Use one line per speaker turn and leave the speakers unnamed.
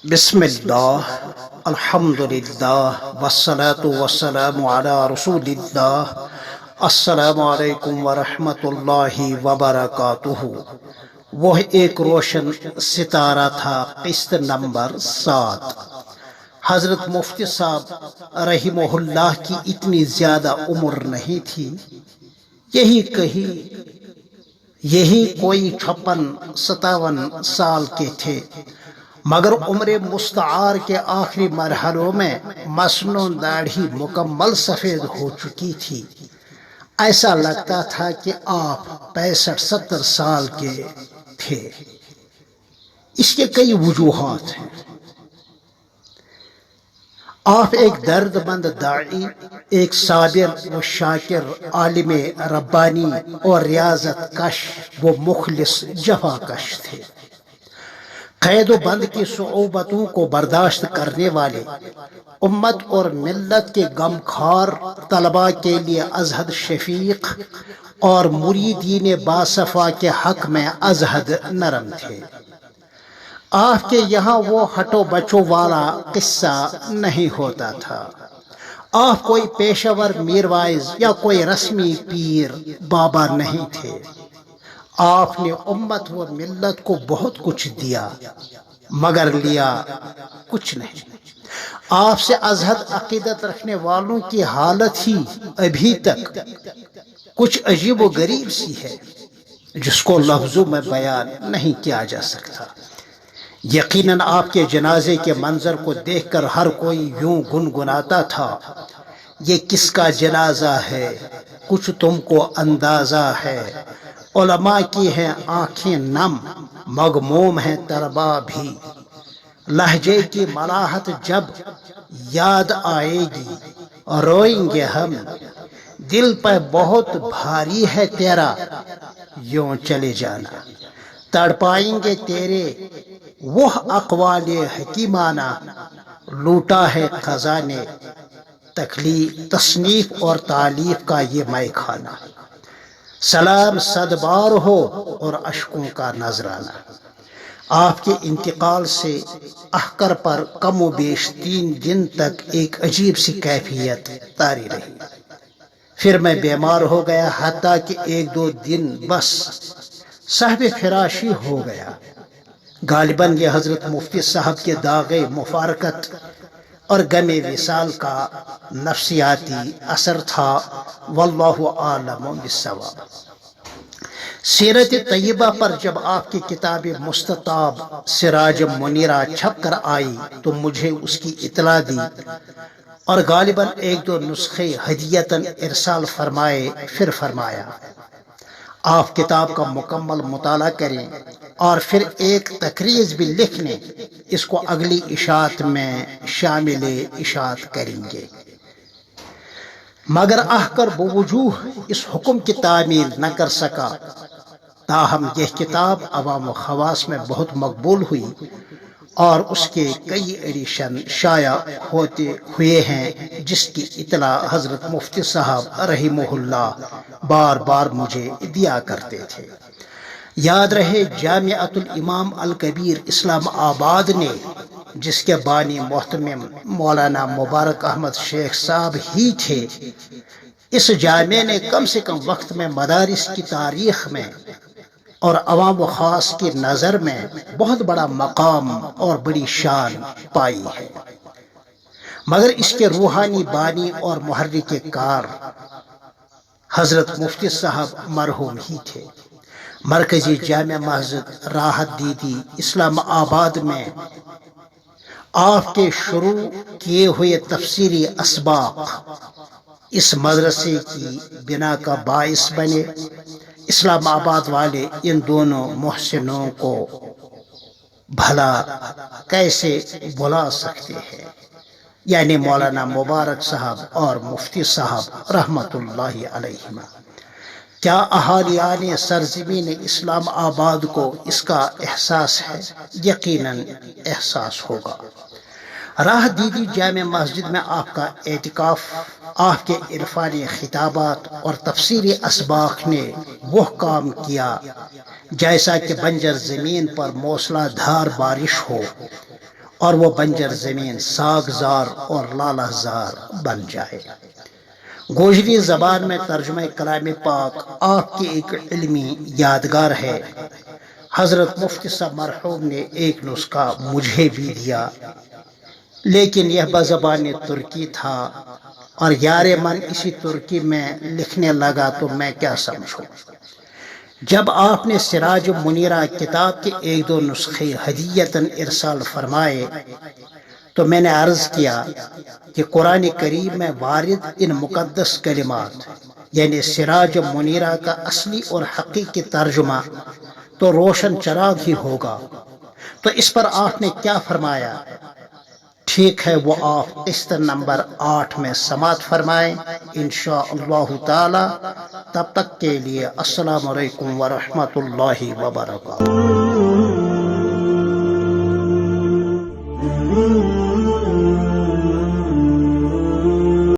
بسم اللہ الحمد للہ والصلاة والسلام علی رسول اللہ۔ السلام علیکم ورحمۃ اللہ وبرکاتہ۔ وہ ایک روشن ستارہ تھا، قسط نمبر 7۔ حضرت مفتی صاحب رحمہ اللہ کی اتنی زیادہ عمر نہیں تھی، یہی کوئی 56-57 سال کے تھے، مگر عمر مستعار کے آخری مرحلوں میں مسنون داڑھی مکمل سفید ہو چکی تھی۔ ایسا لگتا تھا کہ آپ 65-70 سال کے تھے۔ اس کے کئی وجوہات ہیں۔ آپ ایک درد مند داعی، ایک صابر و شاکر، عالم ربانی اور ریاضت کش و مخلص جفا کش تھے۔ قید و بند کی صعوبتوں کو برداشت کرنے والے، امت اور ملت کے غمخوار طلباء کے لیے ازحد شفیق اور مریدین باصفا کے حق میں ازحد نرم تھے۔ آپ کے یہاں وہ ہٹو بچو والا قصہ نہیں ہوتا تھا۔ آپ کوئی پیشور میروائز یا کوئی رسمی پیر بابا نہیں تھے۔ آپ نے امت و ملت کو بہت کچھ دیا، مگر لیا کچھ نہیں۔ آپ سے ازحد عقیدت رکھنے والوں کی حالت ہی ابھی تک کچھ عجیب و غریب سی ہے، جس کو لفظوں میں بیان نہیں کیا جا سکتا۔ یقیناً آپ کے جنازے کے منظر کو دیکھ کر ہر کوئی یوں گنگناتا تھا، یہ کس کا جنازہ ہے؟ کچھ تم کو اندازہ ہے؟ علماء کی ہیں آنکھیں نم، مغموم ہیں طلباء بھی۔ لہجے کی ملاحت جب یاد آئے گی روئیں گے ہم، دل پہ بہت بھاری ہے تیرا یوں چلے جانا۔ تڑپائیں گے تیرے وہ اقوال حکیمانہ، لوٹا ہے خزانے تصنیف اور تالیف کا یہ مے خانہ۔ سلام صد بار ہو اور اشکوں کا نذرانہ۔ آپ کے انتقال سے احکر پر کم و بیش 3 دن تک ایک عجیب سی کیفیت طاری رہی۔ پھر میں بیمار ہو گیا، حتیٰ کہ 1-2 دن بس صاحب فراشی ہو گیا۔ غالباً یہ حضرت مفتی صاحب کے داغ مفارقت اور غم وصال کا نفسیاتی اثر تھا، واللہ عالم بالصواب۔ سیرت طیبہ پر جب آپ کی کتاب مستطاب سراج منیرہ چھپ کر آئی تو مجھے اس کی اطلاع دی اور غالباً 1-2 نسخے ہدیتاً ارسال فرمائے۔ پھر فرمایا آپ کتاب کا مکمل مطالعہ کریں اور پھر ایک تقریض بھی لکھ لیں، اس کو اگلی اشاعت میں شامل اشاعت کریں گے۔ مگر احکر بوجوہ اس حکم کی تعمیل نہ کر سکا۔ تاہم یہ کتاب عوام و خواص میں بہت مقبول ہوئی اور اس کے کئی ایڈیشن شائع ہوئے ہیں، جس کی اطلاع حضرت مفتی صاحب رحمہ اللہ بار بار مجھے دیا کرتے تھے۔ یاد رہے جامعۃ الامام الکبیر اسلام آباد نے، جس کے بانی محتمم مولانا مبارک احمد شیخ صاحب ہی تھے، اس جامعہ نے کم سے کم وقت میں مدارس کی تاریخ میں اور عوام و خاص کی نظر میں بہت بڑا مقام اور بڑی شان پائی ہے، مگر اس کے روحانی بانی اور محرک کار حضرت مفتی صاحب مرحوم ہی تھے۔ مرکزی جامع مسجد راحت دیدی اسلام آباد میں آپ کے شروع کیے ہوئے تفسیری اسباق اس مدرسے کی بنا کا باعث بنے۔ اسلام آباد والے ان دونوں محسنوں کو بھلا کیسے بھلا سکتے ہیں، یعنی مولانا مبارک صاحب اور مفتی صاحب رحمۃ اللہ علیہما۔ کیا اہالیان سرزمین اسلام آباد کو اس کا احساس ہے؟ یقیناً احساس ہوگا۔ راہ دیدی جامع مسجد میں آپ کا اعتکاف، آپ کے عرفانی خطابات اور تفسیری اسباق نے وہ کام کیا جیسا کہ بنجر زمین پر موسلا دھار بارش ہو اور وہ بنجر زمین ساگزار اور لالہ زار بن جائے۔ گوجری زبان میں ترجمہ کلام پاک آپ کی ایک علمی یادگار ہے۔ حضرت مفتی صاحب مرحوم نے ایک نسخہ مجھے بھی دیا، لیکن یہ بزبان ترکی تھا، اور یار من اسی ترکی میں لکھنے لگا تو میں کیا سمجھوں۔ جب آپ نے سراج منیرہ کتاب کے ایک دو نسخے ہدیتاً ارسال فرمائے تو میں نے عرض کیا کہ قرآن کریم میں وارد ان مقدس کلمات یعنی سراج منیرہ کا اصلی اور حقیقی ترجمہ تو روشن چراغ ہی ہوگا۔ تو اس پر آپ نے کیا فرمایا؟ ٹھیک ہے، وہ آپ قسط نمبر 8 میں سماعت فرمائیں انشاءاللہ تعالی۔ تب تک کے لیے السلام علیکم ورحمۃ اللہ وبرکاتہ۔